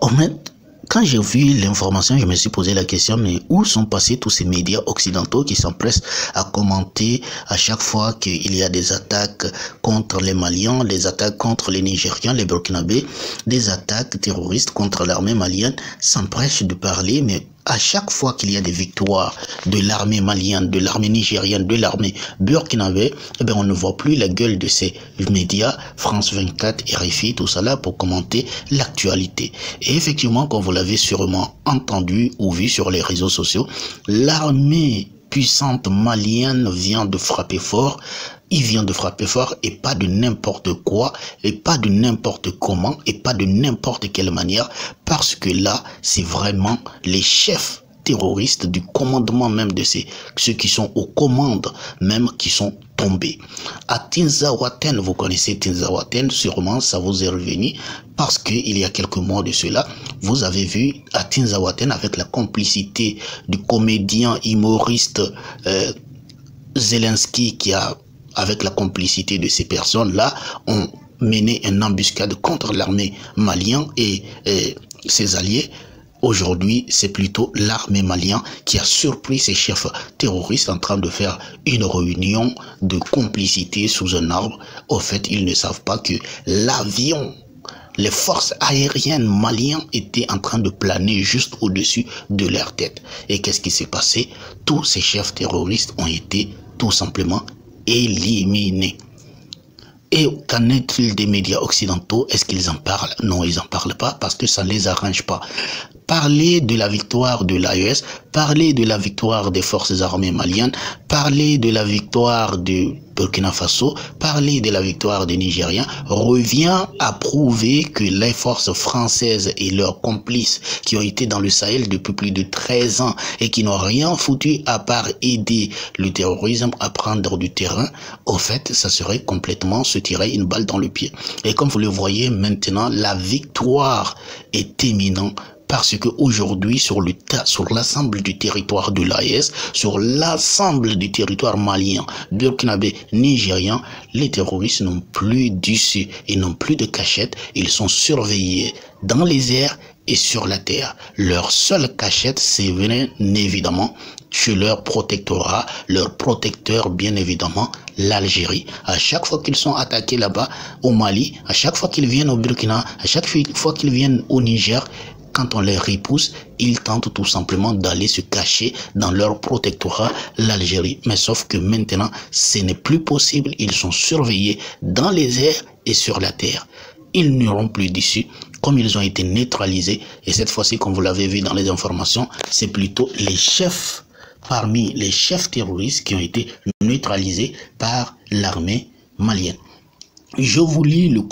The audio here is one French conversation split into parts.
Honnête, quand j'ai vu l'information, je me suis posé la question, mais où sont passés tous ces médias occidentaux qui s'empressent à commenter à chaque fois qu'il y a des attaques contre les Maliens, des attaques contre les Nigérians, les Burkinabés, des attaques terroristes contre l'armée malienne, s'empressent de parler, mais à chaque fois qu'il y a des victoires de l'armée malienne, de l'armée nigérienne, de l'armée burkinabé, eh bien on ne voit plus la gueule de ces médias, France 24, RFI, tout ça là, pour commenter l'actualité. Et effectivement, comme vous l'avez sûrement entendu ou vu sur les réseaux sociaux, l'armée puissante malienne vient de frapper fort. Il vient de frapper fort et pas de n'importe quoi, et pas de n'importe comment, et pas de n'importe quelle manière, parce que là, c'est vraiment les chefs terroristes du commandement même de ceux qui sont aux commandes même qui sont tombés. À Tinzaouaten, vous connaissez Tinzaouaten, sûrement ça vous est revenu, parce qu'il y a quelques mois de cela, vous avez vu à Tinzaouaten avec la complicité du comédien humoriste Zelensky qui a, avec la complicité de ces personnes-là, ont mené une embuscade contre l'armée malienne et ses alliés. Aujourd'hui, c'est plutôt l'armée malienne qui a surpris ses chefs terroristes en train de faire une réunion de complicité sous un arbre. Au fait, ils ne savent pas que l'avion, les forces aériennes maliennes étaient en train de planer juste au-dessus de leur tête. Et qu'est-ce qui s'est passé? Tous ces chefs terroristes ont été tout simplement éliminés. Et qu'en est-il des médias occidentaux? Est-ce qu'ils en parlent? Non, ils n'en parlent pas parce que ça ne les arrange pas. Parler de la victoire de l'AES, parler de la victoire des forces armées maliennes, parler de la victoire de Burkina Faso, parler de la victoire des Nigériens revient à prouver que les forces françaises et leurs complices qui ont été dans le Sahel depuis plus de 13 ans et qui n'ont rien foutu à part aider le terrorisme à prendre du terrain, au fait, ça serait complètement se tirer une balle dans le pied. Et comme vous le voyez maintenant, la victoire est imminente. Parce que aujourd'hui, sur l'ensemble du territoire de l'AES, sur l'ensemble du territoire malien, burkinabé, nigérian, les terroristes n'ont plus d'issue et n'ont plus de cachette. Ils sont surveillés dans les airs et sur la terre. Leur seule cachette, c'est bien évidemment chez leur protectorat, leur protecteur bien évidemment, l'Algérie. À chaque fois qu'ils sont attaqués là-bas au Mali, à chaque fois qu'ils viennent au Burkina, à chaque fois qu'ils viennent au Niger, quand on les repousse, ils tentent tout simplement d'aller se cacher dans leur protectorat, l'Algérie. Mais sauf que maintenant, ce n'est plus possible. Ils sont surveillés dans les airs et sur la terre. Ils n'auront plus d'issue, comme ils ont été neutralisés. Et cette fois-ci, comme vous l'avez vu dans les informations, c'est plutôt les chefs, parmi les chefs terroristes qui ont été neutralisés par l'armée malienne. Je vous lis le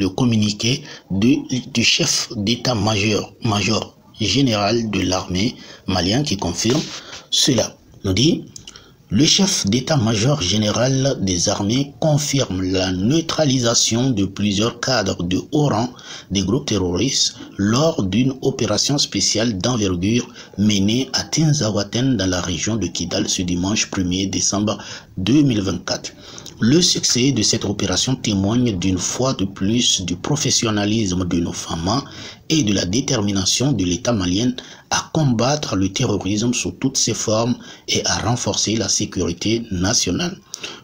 communiqué du chef d'état-major général de l'armée malienne qui confirme cela. Nous dit: le chef d'état-major général des armées confirme la neutralisation de plusieurs cadres de haut rang des groupes terroristes lors d'une opération spéciale d'envergure menée à Tinzaouaten dans la région de Kidal ce dimanche 1er décembre 2024. Le succès de cette opération témoigne d'une fois de plus du professionnalisme de nos femmes et de la détermination de l'État malien à combattre le terrorisme sous toutes ses formes et à renforcer la sécurité nationale.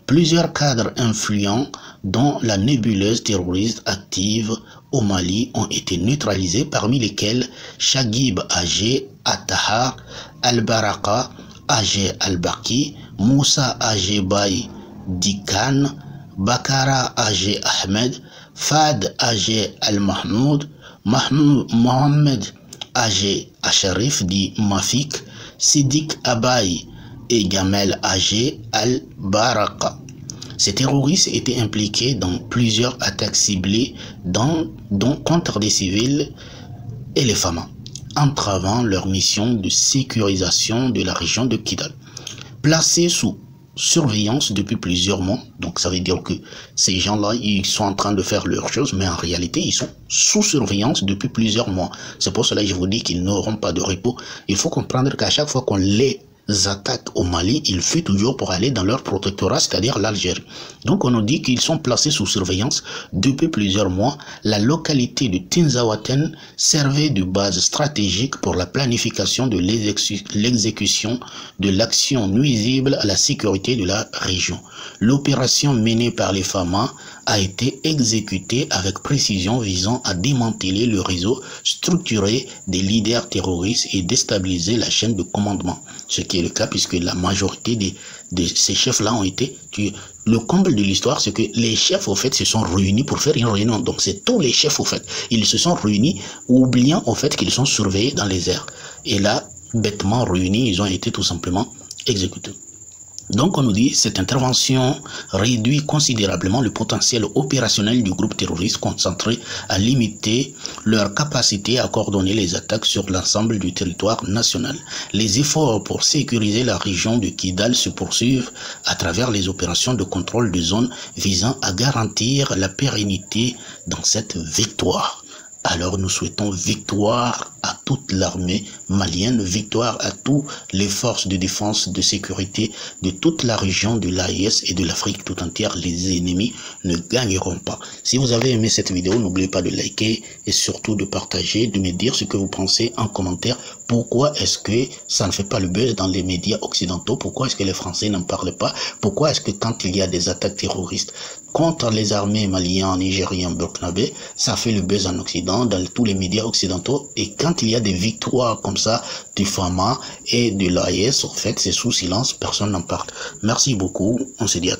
Plusieurs cadres influents, dont la nébuleuse terroriste active au Mali, ont été neutralisés, parmi lesquels Shagib Agé Attahar, Al-Baraka Agé Al-Baki, Moussa Agé Baye Dikan, Bakara Agé Ahmed, Fad Agé Al-Mahmoud, Mohamed Agé Asharif dit Mafik, Sidik Abaye et Gamel Agé Al-Baraka. Ces terroristes étaient impliqués dans plusieurs attaques ciblées, dont contre des civils et les femmes, entravant leur mission de sécurisation de la région de Kidal. Placés sous surveillance depuis plusieurs mois, donc ça veut dire que ces gens-là, ils sont en train de faire leurs choses, mais en réalité, ils sont sous surveillance depuis plusieurs mois. C'est pour cela que je vous dis qu'ils n'auront pas de repos. Il faut comprendre qu'à chaque fois qu'on les attaques au Mali, ils fuient toujours pour aller dans leur protectorat, c'est-à-dire l'Algérie. Donc on nous dit qu'ils sont placés sous surveillance depuis plusieurs mois. La localité de Tinzaouaten servait de base stratégique pour la planification de l'exécution de l'action nuisible à la sécurité de la région. L'opération menée par les FAMA a été exécutée avec précision visant à démanteler le réseau structuré des leaders terroristes et déstabiliser la chaîne de commandement. Ce qui est le cas puisque la majorité de ces chefs-là ont été tués. Le comble de l'histoire, c'est que les chefs, au fait, se sont réunis pour faire une réunion. Donc, c'est tous les chefs, au fait. Ils se sont réunis, oubliant, au fait, qu'ils sont surveillés dans les airs. Et là, bêtement réunis, ils ont été tout simplement exécutés. Donc on nous dit cette intervention réduit considérablement le potentiel opérationnel du groupe terroriste concentré à limiter leur capacité à coordonner les attaques sur l'ensemble du territoire national. Les efforts pour sécuriser la région de Kidal se poursuivent à travers les opérations de contrôle de zone visant à garantir la pérennité dans cette victoire. Alors nous souhaitons victoire à toute l'armée malienne, victoire à toutes les forces de défense, de sécurité de toute la région de l'AES et de l'Afrique tout entière. Les ennemis ne gagneront pas. Si vous avez aimé cette vidéo, n'oubliez pas de liker et surtout de partager, de me dire ce que vous pensez en commentaire. Pourquoi est-ce que ça ne fait pas le buzz dans les médias occidentaux? Pourquoi est-ce que les Français n'en parlent pas? Pourquoi est-ce que quand il y a des attaques terroristes contre les armées maliennes, nigériennes, burkinabé, ça fait le buzz en Occident, dans tous les médias occidentaux, et quand il y a des victoires comme ça du FAMA et de l'AES, en fait, c'est sous silence, personne n'en parle. Merci beaucoup, on se dit à